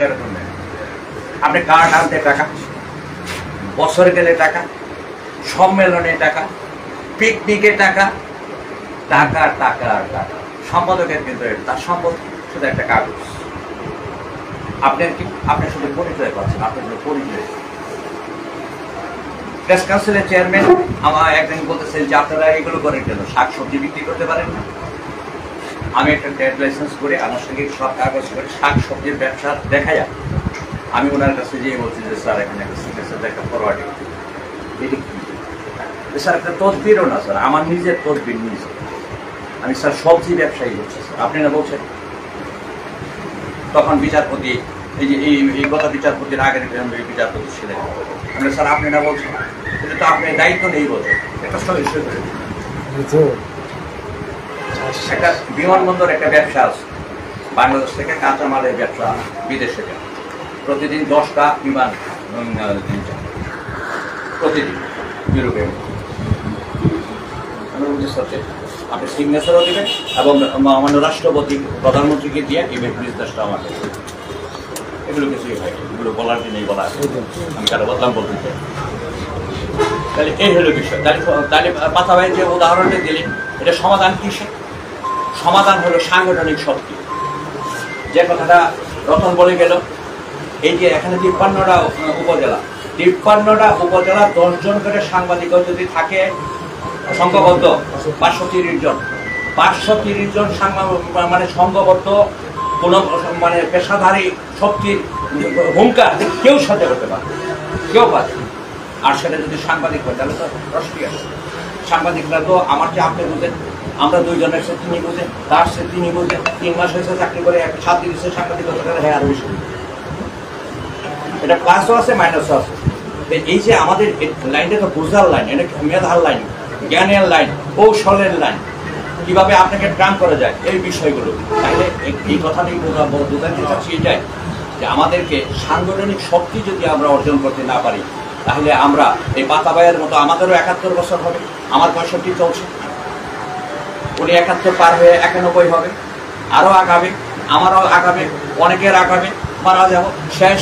এরকম নেই। আপনি কার্ড আনতে টাকা, বছর গেলে টাকা, সম্মেলনে টাকা, পিকনিকে টাকা, টাকা টাকা আর টাকা। সম্পাদকের কিন্তু তার সম্পদ শুধু একটা কাগজ। আপনার কি? আপনি শুধু পরিচয় পাচ্ছেন, আপনার শুধু পরিচয়। প্রেস কাউন্সিলের চেয়ারম্যান আমার একদিন বলতেছেন যে আপনারা এগুলো করেন কেন, শাকসবজি বিক্রি করতে পারেন না? আমি একটা ট্রেড লাইসেন্স করে আনুষ্ঠানিক সব কাগজ করে শাকসবজির ব্যবসা দেখা যায়। আমি ওনার কাছে যেয়ে বলছি যে স্যার এখানে একটা সিগনেচার একটা ফরওয়ার্ডিং, এটি স্যার একটা তদবিরও না স্যার, আমার নিজের তদবির নিজে। আমি স্যার সবজি ব্যবসায়ী হচ্ছে স্যার, আপনি না বলছেন। তখন বিচারপতি এই যে এই গত বিচারপতির আগের বিচারপতি ছিলেন, আমরা স্যার আপনি না বলছেন, এটা তো আপনি দায়িত্ব নেই বলছেন। একটা সই করে একটা বিমানবন্দর একটা ব্যবসা আছে, বাংলাদেশ থেকে কাঁচামালের ব্যবসা বিদেশে যায়, প্রতিদিন 10টা বিমান প্রতিদিন ইউরোপে। আপনি সিগনেচারও দেবেন এবং আমাদের রাষ্ট্রপতি প্রধানমন্ত্রীকে দিয়ে এই বিজনেসটা আমাকে, এগুলো কিছুই হয়, এগুলো বলার জন্যই বলা আছে, আমি কারো বদলাম বলতে চাই। তাহলে এই হলো বিষয়। তাহলে পাতা ভাই যে উদাহরণটা দিলেন, এটা সমাধান কিসে? সমাধান হলো সাংগঠনিক শক্তি। যে কথাটা রতন বলে গেল, এই যে এখানে 53টা উপজেলা, 53টা উপজেলা 10 জন করে সাংবাদিক যদি থাকে সংঘবদ্ধ, 530 জন, 530 জন মানে সংঘবদ্ধ কোন মানে পেশাধারী শক্তির ভূমিকা কেউ সাথে করতে পারে, কেউ পারে। আর সেটা যদি সাংবাদিক হয় তাহলে তো প্রশ্নই আছে। সাংবাদিকরা তো আমার যে আপনি বুঝেন, আমরা 2 জনের সে তিনি বুঝেন, তার সে তিনি বুঝেন, 3 মাস হয়েছে চাকরি করে, 7 দিন হচ্ছে সাংবাদিকতা করে, হ্যাঁ আরো বেশি। এটা প্লাসও আছে মাইনাসও আছে। এই যে আমাদের লাইনটা তো বোঝার লাইন, এটা মেধার লাইন, জ্ঞানের লাইন, কৌশলের লাইন, কিভাবে আপনাকে ট্রাম করা যায় এই বিষয়গুলো। তাহলে এই কথাটাই বোঝাতে চাচ্ছি এটাই যে আমাদেরকে সাংগঠনিক শক্তি যদি আমরা অর্জন করতে না পারি, তাহলে আমরা এই পাতাবাইয়ের মতো, আমাদেরও 71 বছর হবে, আমার 65 চলছে, উনি 71 পার হয়ে 91 হবে, আরও আগাবে, আমারও আগাবে, অনেকের আগাবে, মারা যাব, শেষ।